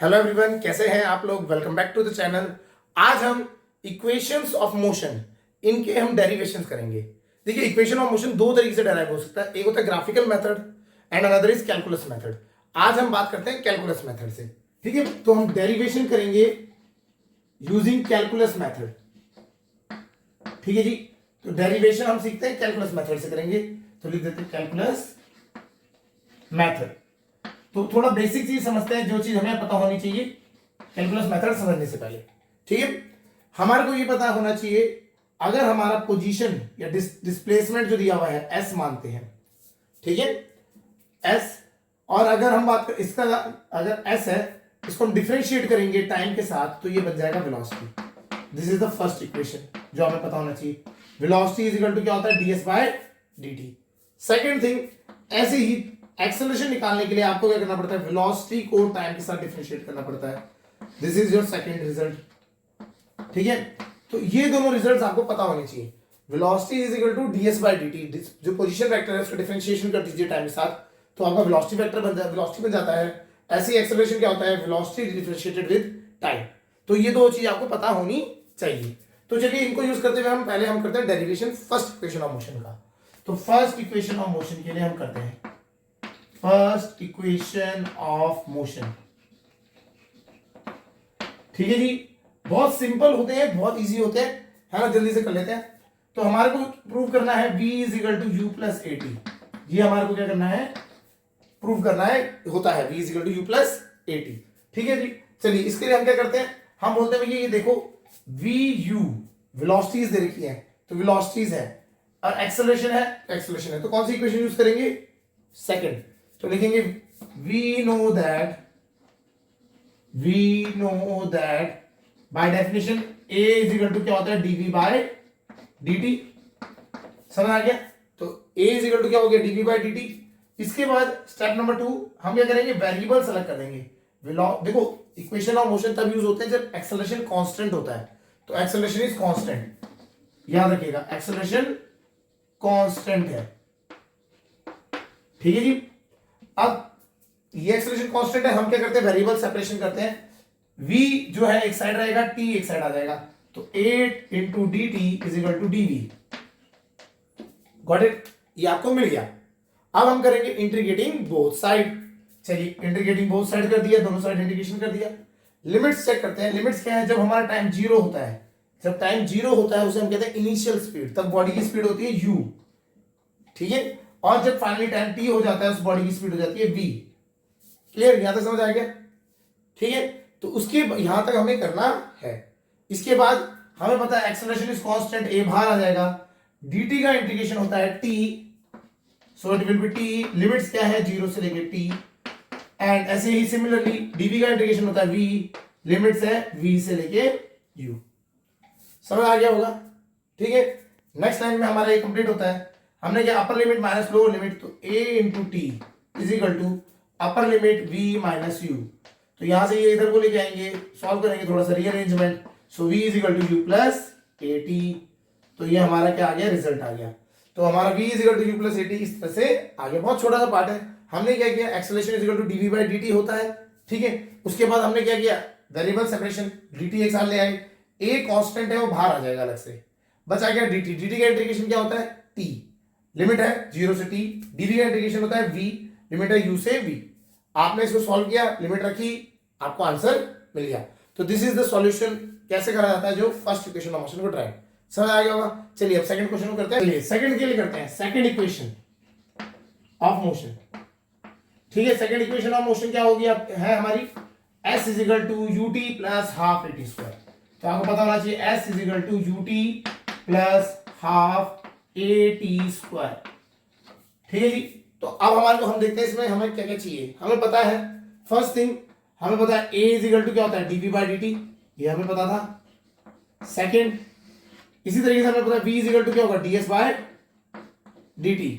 Hello everyone, कैसे हैं आप लोग। Welcome back to the channel. आज हम इक्वेशंस ऑफ मोशन इनके हम डेरिवेशंस करेंगे। देखिए, इक्वेशन ऑफ मोशन दो तरीके से डेराइव हो सकता है। एक होता है graphical method and another is calculus method. आज हम बात करते हैं कैलकुलस मेथड से। ठीक है, तो हम डेरिवेशन करेंगे यूजिंग कैलकुलस मेथड। ठीक है जी, तो डेरिवेशन हम सीखते हैं कैलकुलस मेथड से करेंगे। तो लिख देते हैं कैलकुलस मेथड। तो थोड़ा बेसिक चीज समझते हैं, जो चीज हमें पता होनी चाहिए कैलकुलस मेथड समझने से पहले। ठीक है, हमारे को ये पता होना चाहिए अगर हमारा पोजीशन या डिस्प्लेसमेंट जो दिया हुआ है एस मानते हैं। ठीक है, एस, और अगर हम बात कर इसका, अगर एस है इसको हम डिफरेंशिएट करेंगे टाइम के साथ तो ये बन जाएगा velocity. This is the first equation जो हमें पता होना चाहिए। वेलोसिटी इज इक्वल टू क्या होता है, ds by dt। Second thing, ऐसे ही एक्सेलरेशन निकालने के लिए आपको क्या करना पड़ता है, वेलोसिटी को टाइम के साथ डिफरेंशिएट करना पड़ता है। This is your second result. ठीक है, तो ये दोनों रिजल्ट्स आपको पता होने चाहिए। Velocity is equal to ds by dt। जो पोजीशन वेक्टर है उसका डिफरेंशिएशन कर दीजिए टाइम के साथ तो आपका वेलोसिटी वेक्टर वेलोसिटी बन जाता है। ऐसे ही एक्सेलरेशन क्या होता है, वेलोसिटी डिफरेंशिएटेड विद टाइम। तो ये दो चीज आपको पता होनी चाहिए। तो चलिए इनको यूज करते हुए हम करते हैं derivation first equation of motion का। तो फर्स्ट इक्वेशन ऑफ मोशन के लिए हम करते हैं फर्स्ट इक्वेशन ऑफ मोशन। ठीक है जी, बहुत सिंपल होते हैं, बहुत इजी होते हैं, है ना। जल्दी से कर लेते हैं। तो हमारे को प्रूव करना है v is equal to u plus a t. ये हमारे को क्या करना है, प्रूव करना है, होता है v is equal to u plus a t. ठीक है जी, चलिए इसके लिए हम क्या करते हैं, हम बोलते हैं भैया ये देखो v u वेलोसिटीज दे रखी है तो वेलोसिटीज है, और एक्सेलरेशन है तो कौन सी इक्वेशन यूज करेंगे, सेकंड। तो लिखेंगे we know that by definition a is equal to क्या होता है, dv by dt। समझ आ गया। तो a is equal to क्या हो गया, dv by dt। इसके बाद स्टेप नंबर 2 हम क्या करेंगे, वेरिएबल सेलेक्ट कर देंगे। देखो, इक्वेशन ऑफ मोशन तब यूज होते हैं जब एक्सेलरेशन कांस्टेंट होता है। तो एक्सेलरेशन इज कांस्टेंट, याद रखिएगा एक्सेलरेशन कांस्टेंट है। ठीक है जी, अब ये एक्सेलरेशन कांस्टेंट है, हम क्या करते हैं, वेरिएबल सेपरेशन करते हैं। v जो है एक साइड रहेगा, t एक साइड आ जाएगा। तो 8 into d t is equal to dv। Got it, ये आपको मिल गया। अब हम करेंगे इंटीग्रेटिंग बोथ साइड। चलिए इंटीग्रेटिंग बोथ साइड कर दिया, दोनों साइड इंटीग्रेशन कर दिया। लिमिट्स चेक करते हैं। लिमिट्स क्या है, जब हमारा टाइम जीरो होता है, जब टाइम जीरो होता है उसे हम कहते हैं इनिशियल स्पीड, तब बॉडी की स्पीड होती है u। ठीक है, और जब फाइनली टाइम t हो जाता है उस बॉडी की स्पीड हो जाती है v। क्लियर, यहां तक समझ आ गया। ठीक है, तो उसके यहां तक हमें करना है। इसके बाद हमें पता है एक्सेलरेशन इज कांस्टेंट, a बाहर आ जाएगा। dt का इंटीग्रेशन होता है t, so it will B t, limits क्या है, 0 से लेके t। एंड ऐसे ही सिमिलरली dv का इंटीग्रेशन होता है v, लिमिट्स है v से लेके u। समझ आ गया होगा। ठीक है, नेक्स्ट लाइन में हमारा ये कंप्लीट होता है। हमने क्या, upper limit minus lower limit, तो a into t is equal to upper limit v minus u. तो यहां से ये इधर को लेके आएंगे, सॉल्व करेंगे थोड़ा सा rearrangement. So v is equal to u plus a t. तो ये हमारा क्या आ गया, रिजल्ट आ गया। तो हमारा v is equal to u plus a t इस तरह से आगे। बहुत छोटा सा पार्ट है। हमने क्या किया, acceleration is equal to dv by dt होता है। ठीक है, उसके बाद हमने क्या किया, वेरिएबल सेपरेशन, dt एक साथ ले आए, a कांस्टेंट है वो बाहर आ जाएगा अलग से, बचा गया dt। dt का इंटीग्रेशन क्या होता है, t, लिमिट है 0 से t। dv का इंटीग्रेशन होता है v, लिमिट है u से v। आपने इसको सॉल्व किया, लिमिट रखी, आपको आंसर मिल गया। तो दिस इज द सॉल्यूशन, कैसे करा जाता है जो फर्स्ट इक्वेशन ऑफ मोशन को ड्राइव। समझ आ गया होगा। चलिए अब सेकंड क्वेश्चन को करते हैं। चलिए सेकंड के लिए करते हैं, सेकंड इक्वेशन ऑफ मोशन। ठीक है, सेकंड इक्वेशन ऑफ मोशन क्या होगी, है हमारी s is equal to ut plus half a t square. तो आपको पता होना चाहिए s is equal to ut plus half a t square. ठीक है जी, तो अब हमारे को हम देखते हैं इसमें हमें क्या क्या चाहिए। हमें पता है फर्स्ट थिंग, हमें पता है a इज इक्वल टू क्या होता है, dv बाय dt, ये हमें पता था। सेकंड, इसी तरीके से हमें पता है v इज इक्वल टू क्या होगा, ds बाय dt।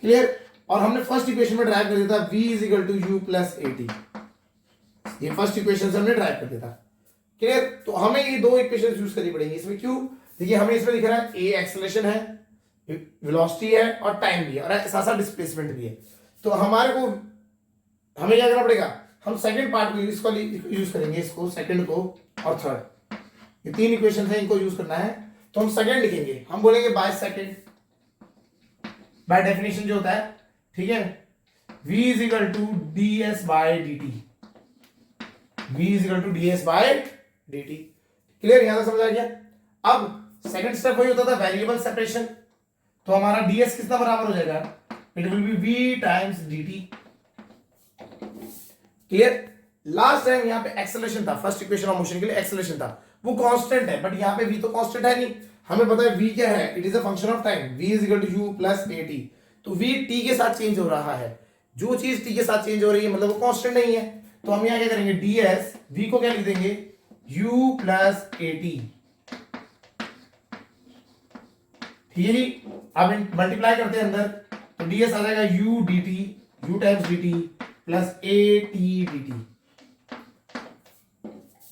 क्लियर, और हमने फर्स्ट इक्वेशन में ड्राइव कर दिया था v is equal to u plus a t. ये फर्स्ट इक्वेशन से हमने ड्राइव कर दिया था। क्लियर, तो हमें ये दो इक्वेशन यूज करनी पड़ेंगी इसमें। क्यों, देखिए हमें इसमें दिख रहा है a एक्सेलरेशन है, वेलोसिटी है और टाइम भी है, और साथ साथ डिस्प्लेसमेंट भी है। तो हमारे को हमें क्या करना पड़ेगा, हम सेकंड पार्ट को इसको यूज करेंगे, इसको सेकंड को और थर्ड, ये तीन इक्वेशन है, इनको यूज करना है। तो हम सेकंड लिखेंगे, हम बोलेंगे बाय सेकंड, बाय डेफिनेशन जो होता है, ठीक है, v is equal to d s by d t, v is equal to d s by d t. Clear, यहां तक समझ आ गया। अब सेकंड स्टेप वही होता था वेरिएबल सेपरेशन, तो हमारा ds कितना बराबर हो जाएगा, it will B v times dt। Clear. Last time यहाँ पे एक्सेलरेशन था, फर्स्ट इक्वेशन ऑफ मोशन के लिए एक्सेलरेशन था, वो कांस्टेंट है, बट यहाँ पे v तो कांस्टेंट है नहीं, हमें पता है v क्या है, it is a function of time, v is equal to u plus at, तो v t के साथ चेंज हो रहा है, जो चीज t के साथ चेंज हो रही है मतलब वो कांस्टेंट नहीं है, तो हम यहाँ क्या करेंगे, ds v को क्या लिख देंगे, u प्लस at, ठीक है जी। अब मल्टीप्लाई करते हैं अंदर, तो ds आ जाएगा u dt, u times dt plus at dt।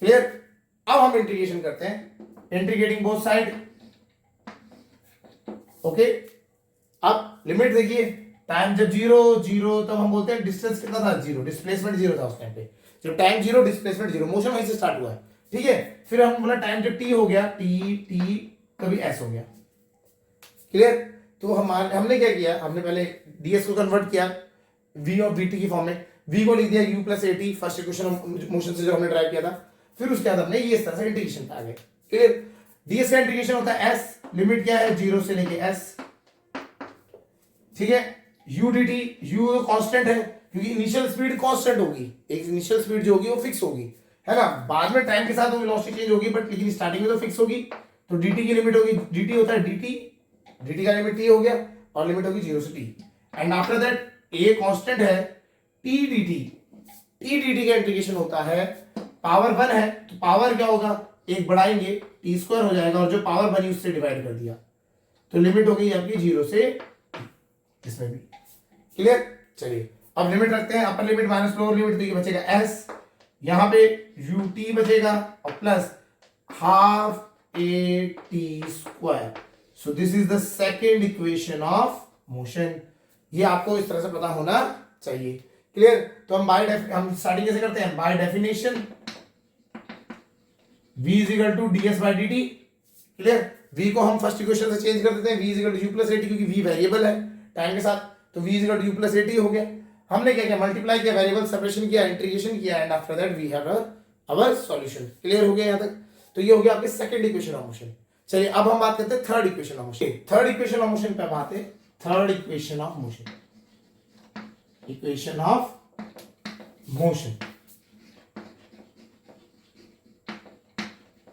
Clear. अब हम इंटीग्रेशन करते हैं, इंटीग्रेटिंग बोथ साइड, ओके। अब लिमिट देखिए, टाइम जब 0 तब हम बोलते हैं डिस्टेंस कितना था, 0, डिस्प्लेसमेंट 0 था उस टाइम पे, जब टाइम 0 डिस्प्लेसमेंट 0, मोशन वहीं से स्टार्ट हुआ है, ठीक है। फिर हम बोला टाइम जब t हो गया, t कभी s हो गया। क्लियर। तो हमने क्या किया, हमने पहले ds को कन्वर्ट किया v और vt की फॉर्म में, v को लिख दिया u plus at, first equation motion से जो हमने ड्राइव किया था, फिर उसके बाद हमने ये इस तरह से इंटीग्रेशन पे आ गए। क्लियर। ds का इंटीग्रेशन होता है s, लिमिट क्या है 0 से लेके s, ठीक है। u dt, u कांस्टेंट है क्योंकि इनिशियल स्पीड कांस्टेंट होगी, एक इनिशियल स्पीड जो होगी वो फिक्स होगी, है ना, बाद में टाइम के साथ वो वेलोसिटी चेंज होगी, बट लेकिन स्टार्टिंग में तो फिक्स होगी, तो dt की लिमिट होगी, dt होता है dt का लिमिट t हो गया और लिमिट होगी 0 से t, and after that a constant है, t dt का इंटीग्रेशन होता है, पावर 1 है तो पावर क्या होगा, एक बढ़ाएंगे टी स्क्वायर हो जाएगा, और जो पावर बनी उससे डिवाइड कर दिया, तो लिमिट हो गई आपकी 0 से इसमें भी। क्लियर। चलिए अब लिमिट रखते हैं, अपर लिमिट माइनस लोअर लिमिट, तो ये बचेगा s, यहां पे ut बचेगा और plus half at square. So this is the second equation of motion, ये आपको इस तरह से पता होना चाहिए। क्लियर। तो हम स्टार्टिंग कैसे करते हैं, by definition v is equal to ds by dt। Clear. v को हम फर्स्ट इक्वेशन से चेंज कर देते हैं, v is equal to u plus at, क्योंकि v वेरिएबल है टाइम के साथ, तो v is equal to u plus at हो गया। हमने क्या किया, मल्टीप्लाई किया, वेरिएबल सेपरेशन किया, इंटीग्रेशन किया, and after that we have our solution. Clear हो गया यहां तक। तो ये हो गया आपकी सेकंड इक्वेशन ऑफ मोशन। चलिए अब हम बात करते हैं third equation of motion. Third equation of motion पे हम आते हैं, third equation of motion, equation of motion,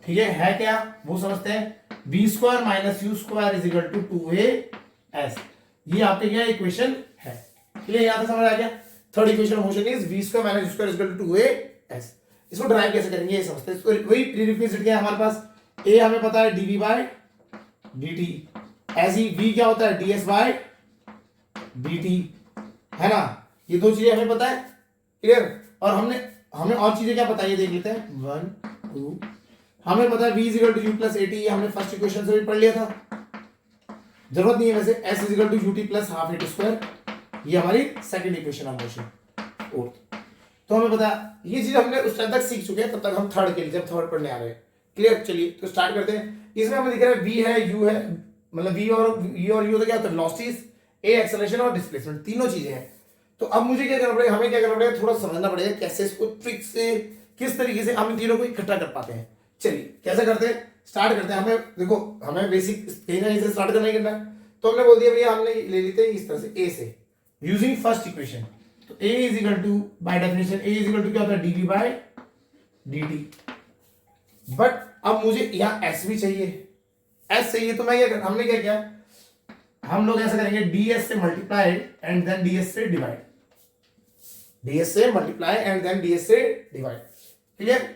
ठीक है क्या वो समझते हैं, v square minus u square is equal to 2as, ये आपके क्या इक्वेशन है। क्लियर, यहां तक समझ आ गया। Third equation of motion is v square minus u square is equal to 2as। इसको ड्राइव कैसे करेंगे ये समझते हैं। वही प्रीरिक्विजिट क्या है हमारे पास, a हमें पता है dv बाय dt, ऐसे ही v क्या होता है ds बाय dt, है ना, ये दो चीजें हमें पता है। क्लियर। और हमें और चीजें क्या पता है ये देख लेते हैं, 1 2, हमें पता है v is equal to u plus at, ये हमने फर्स्ट इक्वेशन से भी पढ़ लिया था, जरूरत नहीं है वैसे। s is equal to ut plus half at square, ये हमारी सेकंड इक्वेशन ऑफ मोशन। तो हमें पता ये चीज हमने उस टाइम तक सीख चुके हैं, तब तक हम थर्ड के लिए जब थर्ड पढ़ने आ रहे हैं। क्लियर। चलिए तो स्टार्ट करते हैं। इसमें हमें दिख रहा है v है u है, मतलब v और u तो क्या होता है, वेलोसिटीज, a एक्सेलरेशन और डिस्प्लेसमेंट, तीनों चीजें हैं। तो अब मुझे क्या करना पड़ेगा, हमें क्या करना पड़ेगा, थोड़ा समझना पड़ेगा कैसे इसको ट्रिक से, किस तरीके से हम इन तीनों को इकट्ठा कर पाते हैं। चलिए कैसे करते हैं, स्टार्ट करते हैं। हमें देखो, हमें बेसिक कहीं ना कहीं से स्टार्ट करना ही करना है, तो हमने बोल दिया भैया हमने ले लेते हैं इस तरह से a से, यूजिंग फर्स्ट इक्वेशन। तो a is equal to, by definition a is equal to क्या होता है, dv बाय dt। बट अब मुझे यहाँ s भी चाहिए, s चाहिए, तो मैं क्या, हमने क्या किया, हम लोग ऐसा करेंगे ds से मल्टीप्लाई एंड देन ds से डिवाइड, ds से मल्टीप्लाई एंड देन ds से डिवाइड। क्लियर,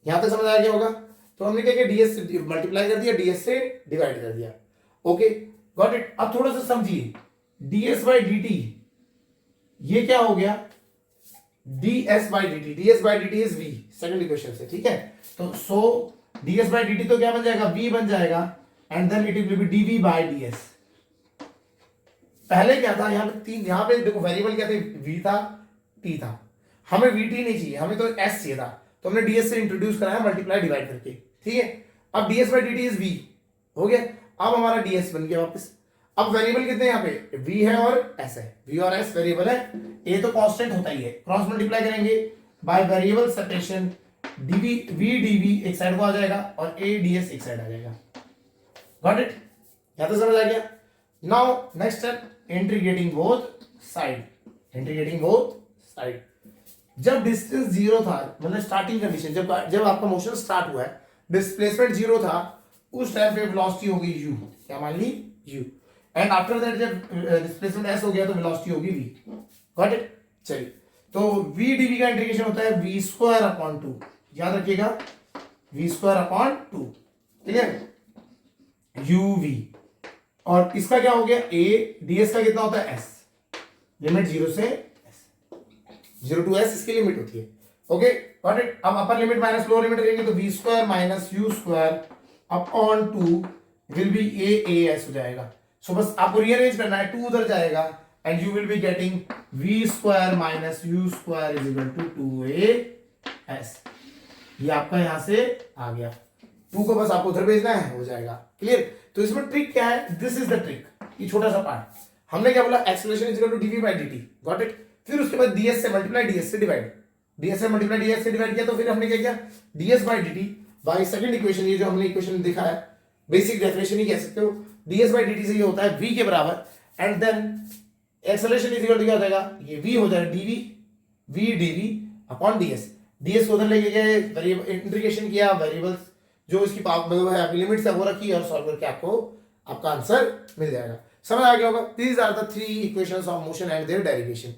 यहां तक समझ आ गया होगा। तो हमने क्या किया, ds से मल्टीप्लाई कर दिया, ds से डिवाइड कर दिया। Okay, got it. अब थोड़ा सा समझिए, ds बाय dt ये क्या हो गया, ds by dt is v, second equation से, ठीक है। तो सो ds बाय dt तो क्या बन जाएगा, v बन जाएगा, and then it will be dv by ds। पहले क्या था, यहाँ पे देखो वेरिएबल क्या थे, v था, t था, हमें वीटी नहीं चाहिए, हमें तो एस चाहिए था, तो हमने डीएस से इंट्रोड्यूस कराया मल्टीप्लाई डिवाइड करके, ठीक है। अब ds by d t is v हो गया, अब हमारा डीएस बन गया वापस। अब वेरिएबल कितने यहाँ पे वी है और एस है, वी और एस वेरिएबल है, ए तो कांस्टेंट होता ही है, क्रॉस मल्टीप्लाई करेंगे by variable separation, dv v dv एक साइड को आ जाएगा और ए डीएस एक साइड आ जाएगा। गॉट इट, या तो समझ आ गया। Now next step, integrating both side, integrating both side. जब डिस्टेंस जीरो था, मतलब स्टार्टिंग कंडीशन, जब आपका मोशन स्टार्ट हुआ है, डिस्प्लेसमेंट जीरो था, उस टाइम पे वेलोसिटी होगी u, क्या मान ली u, एंड आफ्टर दैट जब डिस्प्लेसमेंट s हो गया तो वेलोसिटी होगी v। गॉट इट, चलिए तो v dv का इंटीग्रेशन होता है v स्क्वायर अपॉन 2, याद रखिएगा v square upon 2, clear, uv। और इसका क्या हो गया a ds का कितना होता है s, लिमिट 0 से s, 0 to s इसकी लिमिट होती है। Okay got it. अब upper limit minus lower limit करेंगे तो v square minus u square upon 2 will be a s हो जाएगा। सो बस आपको रीअरेंज करना है, 2 उधर जाएगा and you will be getting v square minus u square is equal to 2as। ये आपका यहां से आ गया, 2 को बस आपको उधर भेजना है, हो जाएगा, क्लियर। तो इसमें ट्रिक क्या है, दिस इज द ट्रिक, ये छोटा सा पार्ट। हमने क्या बोला, acceleration is equal to dv by dt, got it. फिर उसके बाद ds से मल्टीप्लाई ds से डिवाइड, ds से मल्टीप्लाई ds से डिवाइड किया, तो फिर हमने क्या किया, ds by dt by second equation, ये जो हमने इक्वेशन दिखा है, बेसिक डेफिनेशन ही कह सकते हो, ds बाय dt से ये होता है v के बराबर, and then acceleration is equal to क्या हो जाएगा, ये v हो जाएगा dv v dv upon ds। ds को उधर लेके गए, वेरिएबल इंटीग्रेशन किया, वेरिएबल्स जो इसकी मतलब है आपकी लिमिट्स है वो रखी और सॉल्व करके आपको आपका आंसर मिल जाएगा। समझ आ गया होगा। These are the 3 equations of motion and their derivation.